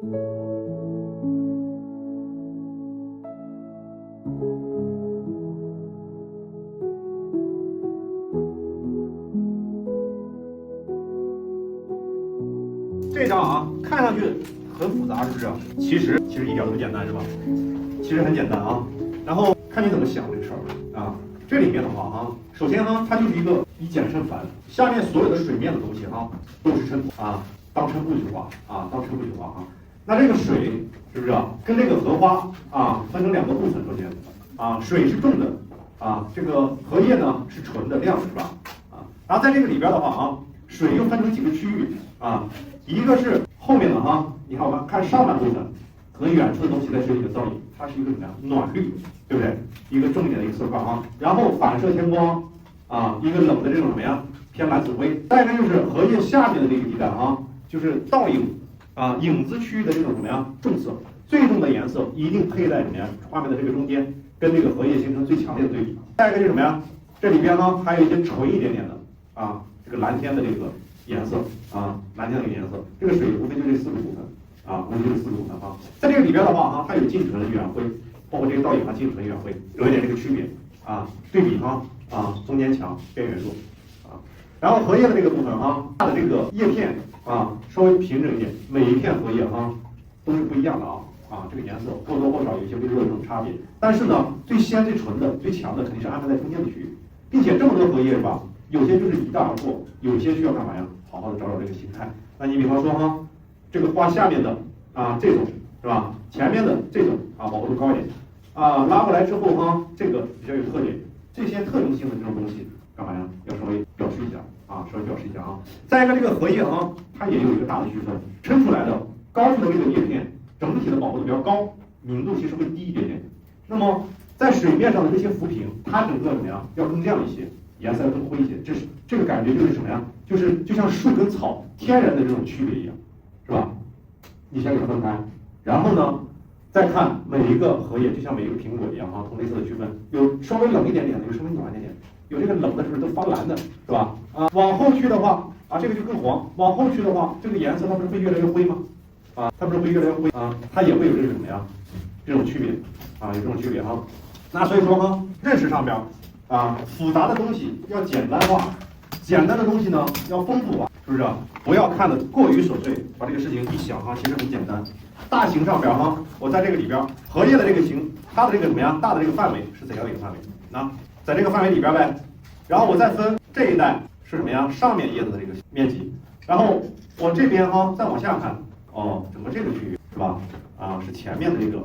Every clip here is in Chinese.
这张啊，看上去很复杂，是不是？其实一点都不简单，是吧？其实很简单啊。然后看你怎么想这个事儿啊。这里面的话啊，首先哈，它就是一个以简称繁，下面所有的水面的东西哈，都是称啊，当称布去画啊，当称布去画啊。那这个水是不是跟这个荷花啊分成两个部分？首先啊，水是重的啊，这个荷叶呢是纯的亮的，是吧？啊，然后在这个里边的话啊，水又分成几个区域啊，一个是后面的哈，你看我们看上半部分，可能远处的东西在水里面倒影，它是一个什么呀？暖绿，对不对？一个重一点的一个色块啊，然后反射天光啊，一个冷的这种什么呀？偏蓝紫灰。再一个就是荷叶下面的这个地带啊，就是倒影啊，影子区域的这种什么呀？重色，最重的颜色一定配在什么呀？画面的这个中间，跟这个荷叶形成最强烈的对比。再一个就是什么呀？这里边呢还有一些纯一点点的啊，这个蓝天的这个颜色啊，蓝天的这个颜色，这个水无非就这四个部分啊，无非就这四个部分啊。在这个里边的话啊，它有近纯、远灰，包括这个倒影啊，近纯、远灰有一点这个区别啊，对比啊，中间强，边缘弱啊。然后荷叶的这个部分啊，它的这个叶片啊稍微平整一点，每一片荷叶都是不一样的啊，这个颜色或多或少有一些微弱的这种差别。但是呢，最鲜、最纯的、最强的肯定是安排在中间的区域，并且这么多荷叶是吧？有些就是一带而过，有些需要干嘛呀？好好的找找这个形态。那你比方说哈，这个画下面的啊这种是吧？前面的这种啊饱和度高一点啊，拉过来之后哈，这个比较有特点。这些特征性的这种东西干嘛呀？要稍微表示一下啊，稍微表示一下啊。再一个这个荷叶啊，它也有一个大的区分，撑出来的高处的这个叶片，整体的饱和度比较高，明度其实会低一点点。那么在水面上的这些浮萍，它整个怎么样？要更亮一些。颜色要更灰一些，这个感觉就是什么呀？就像树跟草天然的这种区别一样，是吧？你先给它分开，然后呢，再看每一个荷叶，就像每一个苹果一样啊，同类色的区分，有稍微冷一点点的，有稍微暖一点点，有这个冷的时候都发蓝的，是吧？啊，往后去的话啊，这个就更黄，往后去的话，这个颜色它不是会越来越灰吗？啊，它不是会越来越灰啊，它也会有这种什么呀？这种区别啊，有这种区别哈。那所以说哈，认识上边。啊，复杂的东西要简单化，简单的东西呢要丰富化，是不是？不要看得过于琐碎，把这个事情一想哈，其实很简单。大形上边哈，我在这个里边，荷叶的这个形，它的这个怎么样？大的这个范围是怎样的一个范围？那在这个范围里边呗，然后我再分这一带是什么呀？上面叶子的这个面积，然后我这边哈再往下看，哦，整个这个区域是吧？啊，是前面的这个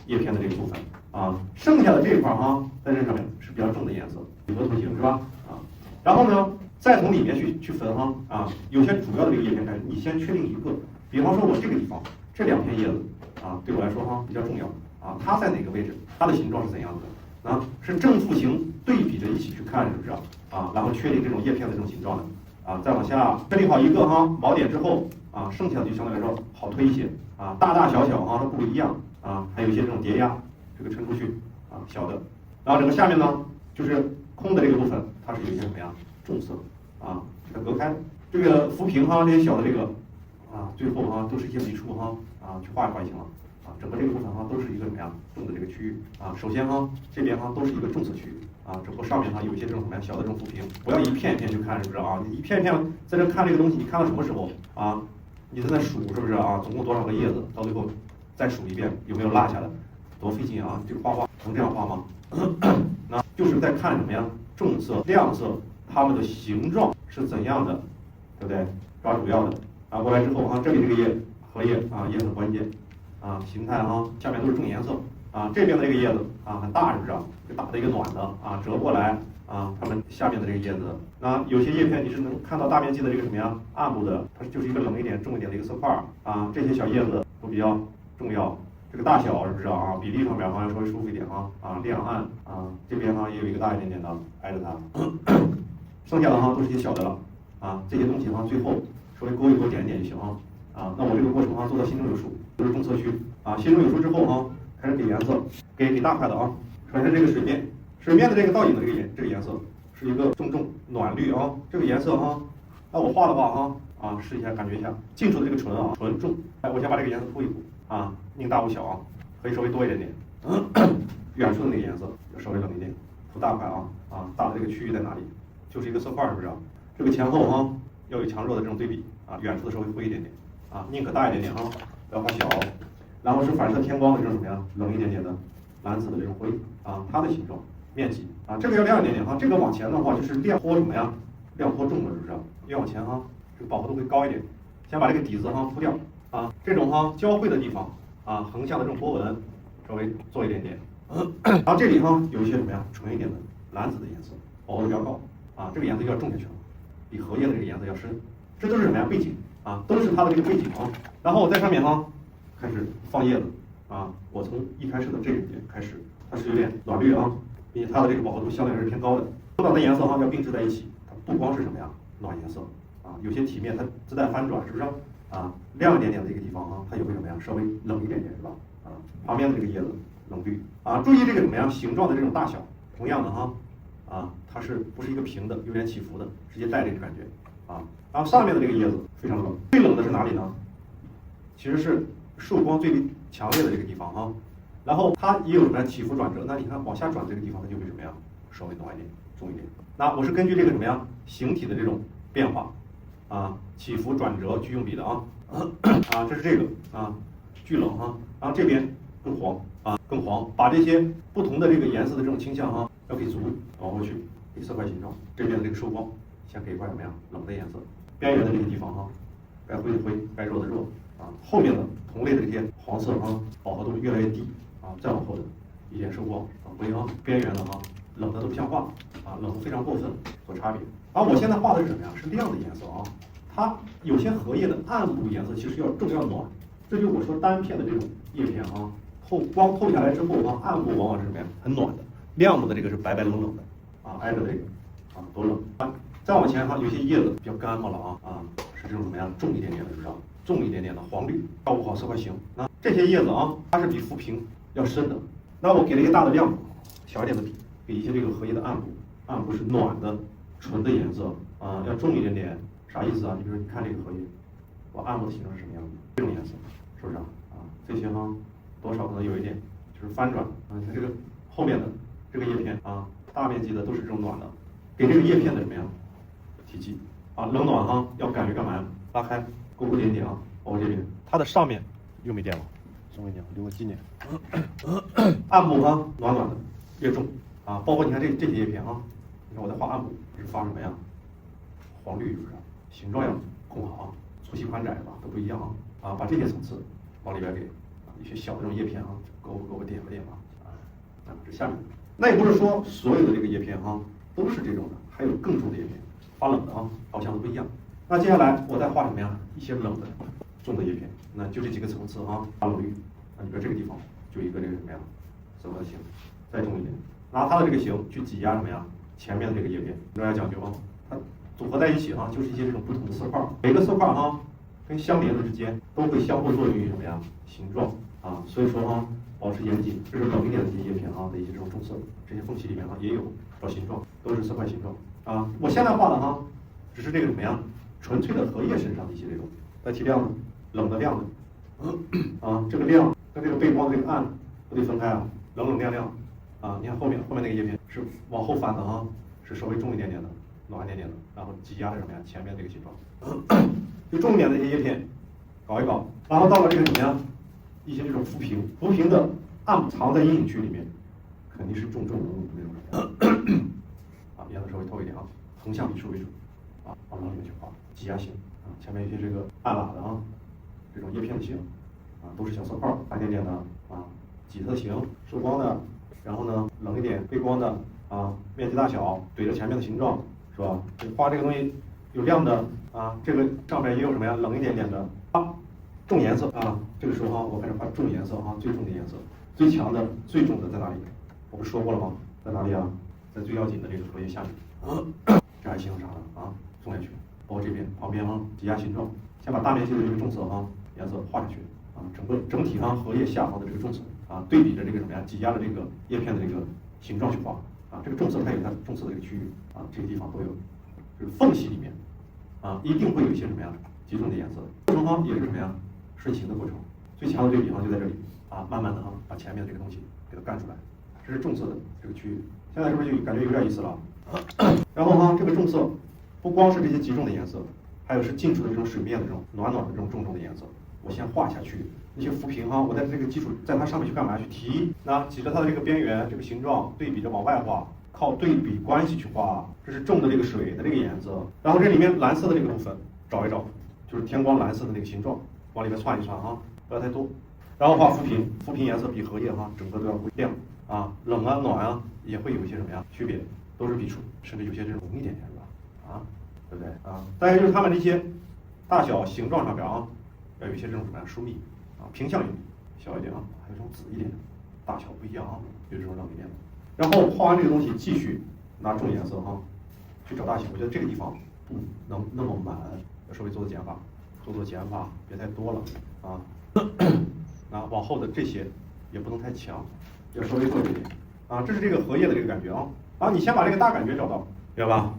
叶片的这个部分。啊，剩下的这一块哈，在这上面是比较重的颜色，几何图形是吧？啊，然后呢，再从里面去分哈，啊，有些主要的这个叶片开始，你先确定一个，比方说我这个地方这两片叶子啊，对我来说哈比较重要啊，它在哪个位置，它的形状是怎样的啊？是正负形对比着一起去看，是不是啊？然后确定这种叶片的这种形状的啊，再往下确定好一个哈锚点之后啊，剩下的就相对来说好推一些啊，大大小小啊它不一样啊，还有一些这种叠压。这个撑出去啊，小的，然后整个下面呢，就是空的这个部分，它是有一些什么呀？重色啊，给它隔开。这个浮萍哈，这些小的这个啊，最后哈都是一些笔触哈啊，去画一画就行了啊。整个这个部分哈都是一个什么呀？重的这个区域啊。首先哈这边哈都是一个重色区域啊，只不过上面哈有一些这种什么呀小的这种浮萍，不要一片一片去看，是不是啊？你一片一片在这看这个东西，你看到什么时候啊？你在那数是不是啊？总共多少个叶子？到最后再数一遍有没有落下的？多费劲啊！这个画能这样画吗？那就是在看什么呀？重色、亮色，它们的形状是怎样的，对不对？抓主要的啊，过来之后哈，这里这个荷叶啊也很关键啊，形态哈，下面都是重颜色啊，这边的这个叶子啊很大，是不是？这大的一个暖的啊，折过来啊，它们下面的这个叶子，那有些叶片你是能看到大面积的这个什么呀？暗部的，它就是一个冷一点、重一点的一个色块啊，这些小叶子都比较重要。这个大小是不是啊？比例上面好像稍微舒服一点哈啊，亮暗啊，这边哈也有一个大一点点的挨着它，剩下的哈都是些小的了啊，这些东西哈最后稍微勾一勾点一点就行啊。那我这个过程哈做到心中有数，都是重色区啊，心中有数之后哈，开始给颜色，给大块的啊。首先这个水面的这个倒影的这个颜色是一个重暖绿啊，这个颜色哈，那我画的话哈啊，试一下，感觉一下近处的这个唇啊，唇重。哎，我先把这个颜色铺一铺啊，宁大勿小啊，可以稍微多一点点。远处的那个颜色要稍微冷一点，铺大块啊，大的这个区域在哪里？就是一个色块，是不是？这个前后啊要有强弱的这种对比啊，远处的稍微灰一点点啊，宁可大一点点啊，不要画小。然后是反射天光的这种什么呀，冷一点点的蓝紫的这种灰啊，它的形状、面积啊，这个要亮一点点哈，这个往前的话就是亮颇什么呀？亮颇重了，是不是？越往前哈，这个饱和度会高一点。先把这个底子哈铺掉啊，这种哈交汇的地方啊，横向的这种波纹稍微做一点点。然后这里哈有一些什么呀，纯一点的蓝紫的颜色，饱和度比较高啊，这个颜色就要重下去了，比荷叶的这个颜色要深。这都是什么呀？背景啊，都是它的这个背景啊。然后我在上面哈开始放叶子啊，我从一开始的这个点开始，它是有点暖绿啊，并且它的这个饱和度相对还是偏高的。多档的颜色哈要并置在一起，它不光是什么呀暖颜色啊，有些体面它自带翻转，是不是啊？亮一点点的一个地方啊，它也会什么呀？稍微冷一点点，是吧？啊，旁边的这个叶子冷绿啊，注意这个什么呀？形状的这种大小，同样的哈啊，它是不是一个平的，有点起伏的，直接带这个感觉啊。然后上面的这个叶子非常冷，最冷的是哪里呢？其实是受光最为强烈的这个地方啊。然后它也有什么呀起伏转折，那你看往下转这个地方，它就会什么呀？稍微暖一点，重一点。那我是根据这个什么呀形体的这种变化啊，起伏转折去用笔的啊。啊，这是这个啊，巨冷哈。然后这边更黄啊，更黄。把这些不同的这个颜色的这种倾向啊，要给足，往过去给色块形状。这边的这个受光，先给一块什么呀冷的颜色。边缘的这个地方哈，该灰的灰，该弱的弱啊。后面的同类的这些黄色啊，饱和度越来越低啊，再往后的一点受光啊，灰啊，边缘的啊，冷的都不像话啊，冷的非常过分，做差别。而我现在画的是什么呀？是亮的颜色啊。它有些荷叶的暗部颜色其实要重要暖，这就是我说单片的这种叶片啊，光透下来之后啊，暗部往往是什么呀？很暖的，亮部的这个是白白冷冷的啊，挨着这个啊，多冷啊。再往前哈，有些叶子比较干嘛了啊，是这种什么呀？重一点点的，是不是？重一点点的黄绿，照顾好色块型。那这些叶子啊，它是比浮萍要深的。那我给了一个大的亮度，小一点的笔，给一些这个荷叶的暗部，暗部是暖的、纯的颜色啊，要重一点点。啥意思啊？你比如说，你看这个荷叶，我暗部的形状是什么样子？这种颜色，是不是啊？这些哈，多少可能有一点就是翻转啊。你看这个后面的这个叶片啊，大面积的都是这种暖的，给这个叶片的什么呀？体积啊，冷暖哈要感觉干嘛呀？拉开，勾勾点点啊，包括这边，它的上面又没电了，松一点，留个纪念。暗部哈暖暖的，越重啊，包括你看这些叶片啊，你看我在画暗部是发什么呀？黄绿是不是？形状要控好啊，粗细宽窄吧都不一样啊，把这些层次往里边给一些小的这种叶片啊，勾勾点吧点吧啊，这下面那也不是说所有的这个叶片哈都是这种的，还有更重的叶片，发冷的啊，好像都不一样。那接下来我再画什么呀？一些冷的重的叶片，那就这几个层次啊，发冷绿啊，你说这个地方就一个这个什么呀，色块的形，再重一点，拿它的这个形去挤压什么呀？前面的这个叶片，这要讲究啊，它组合在一起啊，就是一些这种不同的色块，每个色块哈跟相连的之间都会相互作用于什么呀？形状啊，所以说哈，保持严谨，这是冷一点的这些叶片啊的一些这种重色，这些缝隙里面啊也有找形状，都是色块形状啊。我现在画的哈，只是这个什么呀？纯粹的荷叶身上的一些这种带提亮的、冷的亮的啊，这个亮跟这个背光的这个暗都得分开啊，冷冷亮亮啊。你看后面那个叶片是往后翻的啊，是稍微重一点点的。暖一点点的，然后挤压着什么呀？前面这个形状，就重一点的一些叶片，搞一搞，然后到了这个什么呀？一些这种浮萍的暗部藏在阴影区里面，肯定是重浓的那种啊，颜色稍微透一点啊，横向笔触为主啊，往里面去画，挤压型啊，前面一些这个暗喇的啊，这种叶片的形啊，都是小色块，白点点的啊，几何形，受光的，然后呢冷一点背光的啊，面积大小，怼着前面的形状。是吧？画这个东西有亮的啊，这个上面也有什么呀？冷一点点的啊，重颜色啊。这个时候哈，我开始画重颜色啊，最重的颜色，最强的、最重的在哪里？我不是说过了吗？在哪里啊？在最要紧的这个荷叶下面。这还形成啥呢？啊，重下去，包括这边旁边啊，挤压形状，先把大面积的这个重色啊颜色画下去啊，整体上荷叶下方的这个重色啊，对比着这个什么呀？挤压的这个叶片的这个形状去画。啊，这个重色它有它重色的这个区域啊，这个地方都有，就是缝隙里面啊，一定会有一些什么呀集中的颜色。过程哈也是什么呀？顺行的过程。最强的对比哈就在这里啊，慢慢的哈把前面的这个东西给它干出来。这是重色的这个区域，现在是不是就感觉有点意思了？然后哈，这个重色不光是这些集中的颜色，还有是近处的这种水面的这种暖暖的这种重的颜色。我先画下去，那些浮萍哈，我在这个基础，在它上面去干嘛？去提，那挤着它的这个边缘，这个形状对比着往外画，靠对比关系去画。这是重的这个水的这个颜色，然后这里面蓝色的这个部分找一找，就是天光蓝色的那个形状，往里面窜一窜哈，不要太多。然后画浮萍，浮萍颜色比荷叶哈整个都要不一样啊，冷啊暖啊也会有一些什么呀区别，都是笔触，甚至有些这种红一点点是吧？啊，对不对啊？再一个就是它们这些大小形状上边啊，要有一些这种什么呀疏密啊，平向一点，小一点啊，还有这种紫一点，大小不一样啊，有这种冷一点的。然后画完这个东西，继续拿重颜色哈去找大小，我觉得这个地方不能那么满，要稍微做减法，做减法，别太多了啊。啊，往后的这些也不能太强，要稍微做一点啊。这是这个荷叶的这个感觉啊。然后你先把这个大感觉找到，明白吧？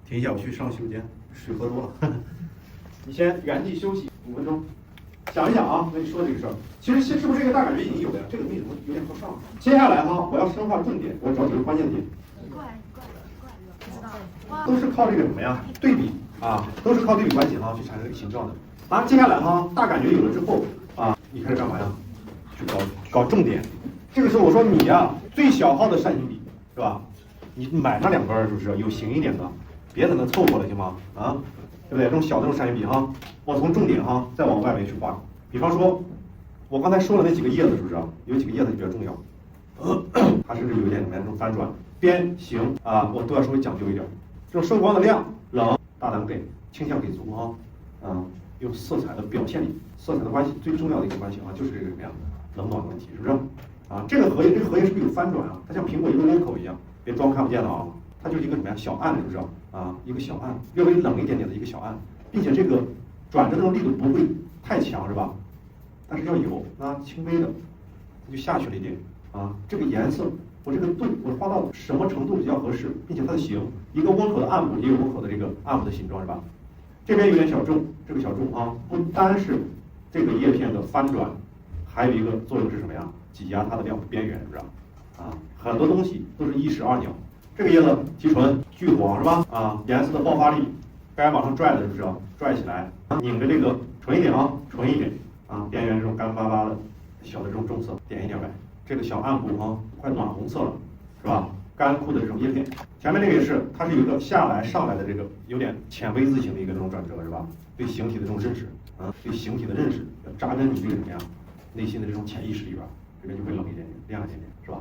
停一下，我去上洗手间，水喝多了。你先原地休息5分钟，想一想啊，跟你说这个事儿。其实是不是这个大感觉已经有了呀？这个东西怎么有点靠上？接下来哈，我要深化重点，我找几个关键点。都是靠这个什么呀？对比啊，都是靠对比关系哈去产生这个形状的。啊，接下来哈，大感觉有了之后啊，你开始干嘛呀？去搞重点。这个时候我说你呀，最小号的扇形笔是吧？你买上2根是不是？有型一点的，别在那凑合了行吗？啊，对不对？这种小的这种扇形笔哈，我从重点哈再往外围去画。比方说，我刚才说了那几个叶子是不是？有几个叶子比较重要，它甚至有一点什么呀？这种翻转、边形啊，我都要稍微讲究一点。这种受光的量、冷、大胆给，倾向给足啊，用色彩的表现力，色彩的关系最重要的一个关系啊，就是这个什么呀？冷暖问题，是不是？啊，这个荷叶是不是有翻转啊？它像苹果一个窝口一样，别装看不见了啊，它就是一个什么呀？小暗，是不是？啊，一个小暗，略微冷一点点的一个小暗，并且这个转折的这种力度不会太强，是吧？但是要有，那轻微的，它就下去了一点啊。这个颜色，我这个度，我画到什么程度比较合适，并且它的形，一个窝口的暗部也有窝口的这个暗部的形状，是吧？这边有点小重，这个小重啊，不单是这个叶片的翻转，还有一个作用是什么呀？挤压它的两边缘，是不是？啊，很多东西都是一石二鸟。这个叶子提纯巨黄是吧？啊，颜色的爆发力，该往上拽的是不是？拽起来，拧着这个纯一点啊，纯一点啊，边缘这种干巴巴的小的这种重色点一点呗。这个小暗部啊，快暖红色了，是吧？干枯的这种叶片，前面这个也是，它是有一个下来上来的这个有点浅 V 字形的一个这种转折，是吧？对形体的这种认识啊，对形体的认识要扎根你这个什么呀？内心的这种潜意识里边，这边就会冷一点点，亮一点点，是吧？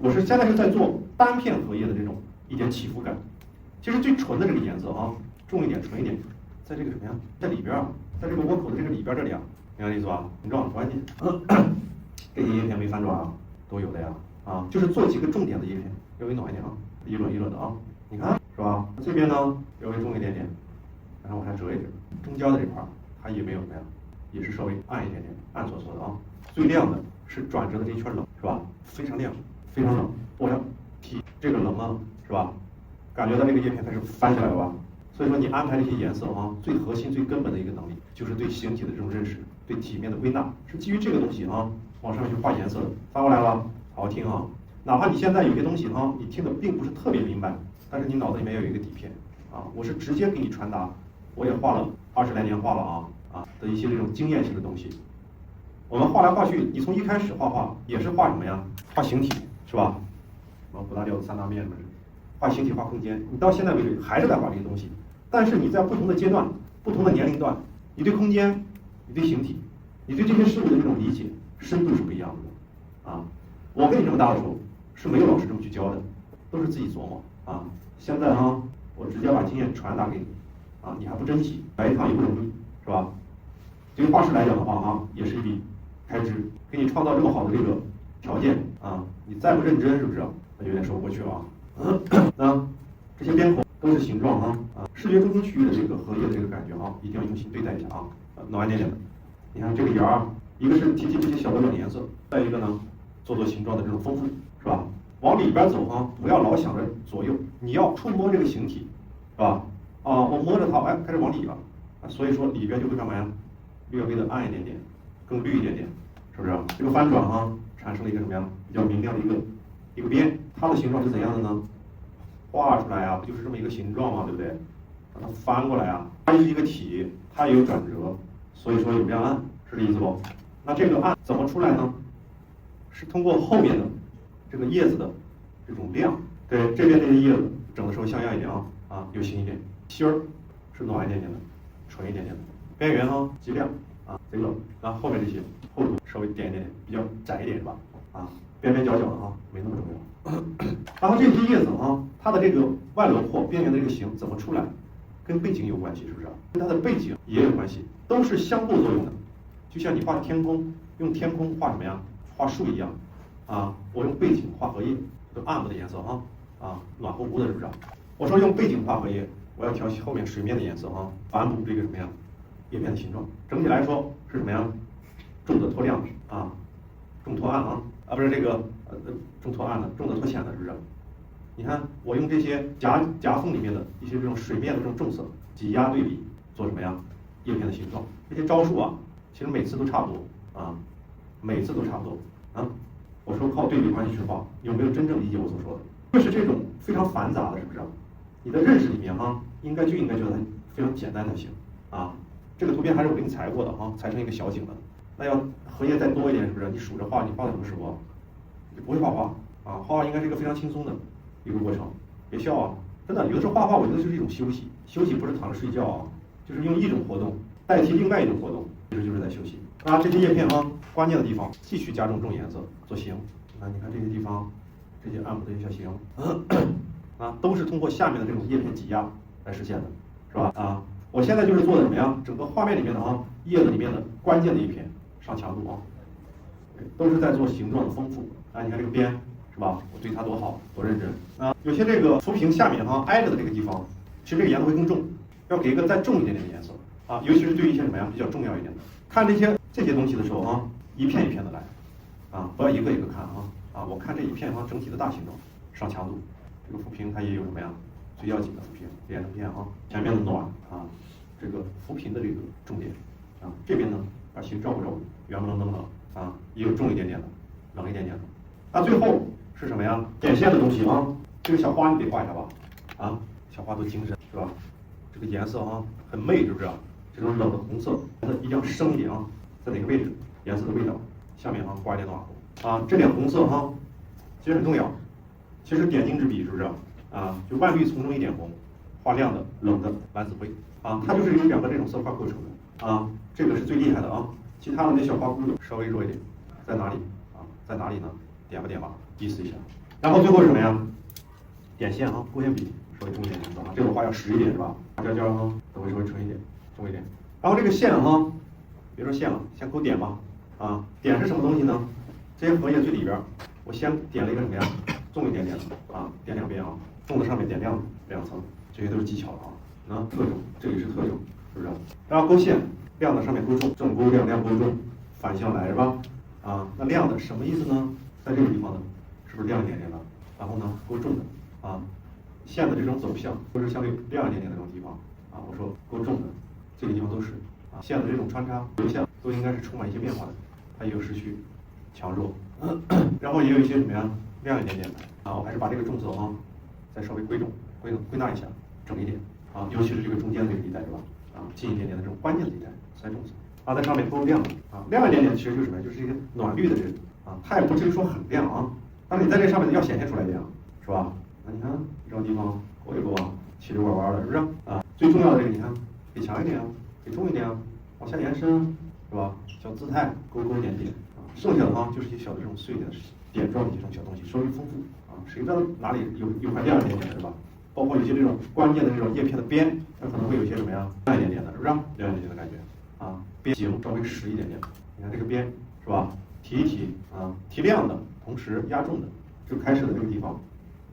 我是现在是在做单片荷叶的这种一点起伏感。其实最纯的这个颜色啊，重一点、纯一点，在这个什么呀？在里边啊，在这个窝口的这个里边这里啊，明白意思吧？形状很关键。这些叶片没翻转啊，都有的呀。啊，就是做几个重点的叶片，稍微暖一点啊，一轮一轮的啊，你看是吧？这边呢稍微重一点点，然后往下折一折，中间的这块它也没有什么呀，也是稍微暗一点点，暗搓搓的啊。最亮的是转折的这一圈冷，是吧？非常亮，非常冷。我要提这个冷啊，是吧？感觉到这个叶片开始翻起来了吧？所以说你安排这些颜色啊，最核心、最根本的一个能力，就是对形体的这种认识，对体面的归纳，是基于这个东西啊，往上面去画颜色的。翻过来了。好好听啊，哪怕你现在有些东西哈，你听的并不是特别明白，但是你脑子里面要有一个底片啊。我是直接给你传达，我也画了20来年画了的一些这种经验性的东西。我们画来画去，你从一开始画也是画什么呀？画形体是吧？不大料子3大面什么的，画形体画空间。你到现在为止还是在画这些东西，但是你在不同的阶段、不同的年龄段，你对空间、你对形体、你对这些事物的这种理解深度是不一样的啊。我跟你这么大的时候是没有老师这么去教的，都是自己琢磨啊。现在啊，我直接把经验传达给你啊，你还不珍惜，来一趟也不容易，是吧？对于画师来讲的话啊，也是一笔开支，给你创造这么好的这个条件啊，你再不认真，是不是？那就有点说不过去了啊。那这些边口都是形状啊，视觉中心区域的这个荷叶的这个感觉啊，一定要用心对待一下啊，暖一点点的。你看这个沿儿，一个是提这些小的冷颜色，再一个呢。做形状的这种丰富，是吧？往里边走啊，不要老想着左右，你要触摸这个形体，是吧？啊，我摸着它，哎，开始往里了，所以说里边就会干嘛呀？略微的暗一点点，更绿一点点，是不是？这个翻转哈，产生了一个什么呀？比较明亮的一个边，它的形状是怎样的呢？画出来啊，不就是这么一个形状吗？对不对？把它翻过来啊，它是一个体，它也有转折，所以说有亮暗，是这意思不？那这个暗怎么出来呢？是通过后面的这个叶子的这种亮，对这边这些叶子整的稍微像样一点啊，有型一点，芯儿是暖一点点的，纯一点点的，边缘哈极亮啊，贼冷，然后后面这些厚度稍微点一点点，比较窄一点是吧？啊，边边角角的哈，没那么重要。然后这些叶子哈，它的这个外轮廓边缘的这个形怎么出来，跟背景有关系，是不是？跟它的背景也有关系，都是相互作用的。就像你画天空，用天空画什么呀？画树一样，啊，我用背景画荷叶，都暗部的颜色哈，啊，暖乎乎的，是不是？我说用背景画荷叶，我要调后面水面的颜色哈，反补这个什么呀？叶片的形状。整体来说是什么呀？重的脱亮的啊，重脱暗不是这个重脱暗的，重的脱浅的，是不是？你看我用这些夹缝里面的一些这种水面的这种重色挤压对比，做什么呀？叶片的形状。这些招数啊，其实每次都差不多啊，每次都差不多啊。我说靠对比关系去画，有没有真正理解我所说的？就是这种非常繁杂的，是不是？你的认识里面哈，应该觉得它非常简单才行啊。这个图片还是我给你裁过的哈，裁成一个小景的。那要荷叶再多一点，是不是？你数着画，你画的什么时候？你不会画画啊？画画应该是一个非常轻松的一个过程。别笑啊，真的，有的时候画画，我觉得就是一种休息。休息不是躺着睡觉啊，就是用一种活动代替另外一种活动，其实就是在休息。啊，这些叶片哈，关键的地方继续加重重颜色做形。你看这些地方，这些暗部的一些小形，啊，都是通过下面的这种叶片挤压来实现的，是吧？啊，我现在就是做的什么呀？整个画面里面的叶子里面的关键的一片上强度啊，都是在做形状的丰富。啊，你看这个边是吧？我对它多好，多认真啊！有些这个浮萍下面挨着的这个地方，其实这个颜色会更重，要给一个再重一点点的颜色啊，尤其是对于一些什么呀比较重要一点的，看这些东西的时候一片一片的来啊，不要一个一个看啊，我看这一片整体的大形状上强度。这个浮萍它也有什么呀？最要紧的浮萍连成片前面的暖啊，这个浮萍的这个重点啊，这边呢把形照顾照顾，圆不愣登的啊，也有重一点点的，冷一点点的。那最后是什么呀？点线的东西这个小花你得画一下吧？啊，小花多精神是吧？这个颜色很媚，是不是？这种冷的红色，颜色一定要深一点在哪个位置？颜色的味道，下面刮一点暖红啊，这点红色其实很重要。其实点睛之笔是不是啊？就万绿丛中一点红，画亮的冷的蓝紫灰啊，它就是由两个这种色块构成的啊，这个是最厉害的其他的那小花骨朵稍微弱一点，在哪里在哪里呢？点吧，意思一下。然后最后是什么呀？点线勾线笔稍微重一点颜色这种画要实一点是吧？尖尖都会稍微沉一点，重一点。然后这个线别说线了，先勾点吧点是什么东西呢？这些荷叶最里边，我先点了一个什么呀？重一点点的点两边重的上面点亮的两层，这些都是技巧的特征，这里是特征，是不是？然后勾线，亮的上面勾重，正勾亮，亮勾重，反向来是吧？那亮的什么意思呢？在这个地方呢，是不是亮一点点的？然后呢，勾重的线的这种走向都是相对亮一点点的这种地方我说勾重的这个地方都是线的这种穿插流向都应该是充满一些变化的，它也有失去、强弱，然后也有一些什么呀？亮一点点的我还是把这个重色再稍微归纳一下，整一点尤其是这个中间这个地带是吧？近一点点的这种关键的地带塞重色在上面勾亮的亮一点点，其实就是什么呀？就是一个暖绿的这个它也不至于说很亮但是你在这上面要显现出来一点是吧？那你看这种地方勾一勾七溜弯的，是不是最重要的这个你看给强一点给重一点往下延伸是吧？小姿态勾一点点剩下的就是一些小的这种碎的点状的这种小东西，稍微丰富谁知道哪里有块亮一点点的是吧？包括有些这种关键的这种叶片的边，它可能会有一些什么呀？亮一点点的，是不是？亮一点点的感觉边形稍微实一点点。你看这个边是吧？提一提提亮的同时压重的，就开始的这个地方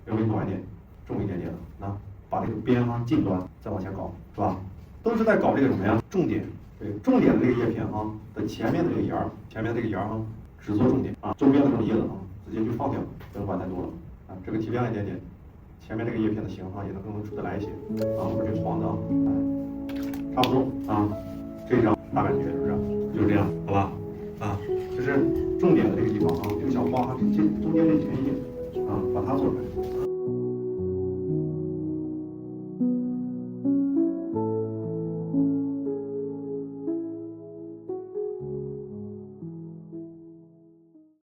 稍微暖一点，重一点点的把这个边近端再往前搞，是吧？都是在搞这个什么呀？重点，对，重点的这个叶片的前面的这个沿儿，只做重点周边的这种叶子直接就放掉，不用管太多了这个提亮一点点，前面这个叶片的形也能更能出得来一些不是这黄的差不多啊，这一张大感觉是不是？就是这样，好吧？啊，就是重点的这个地方啊，这个小花这中间这几片叶啊，把它做出来。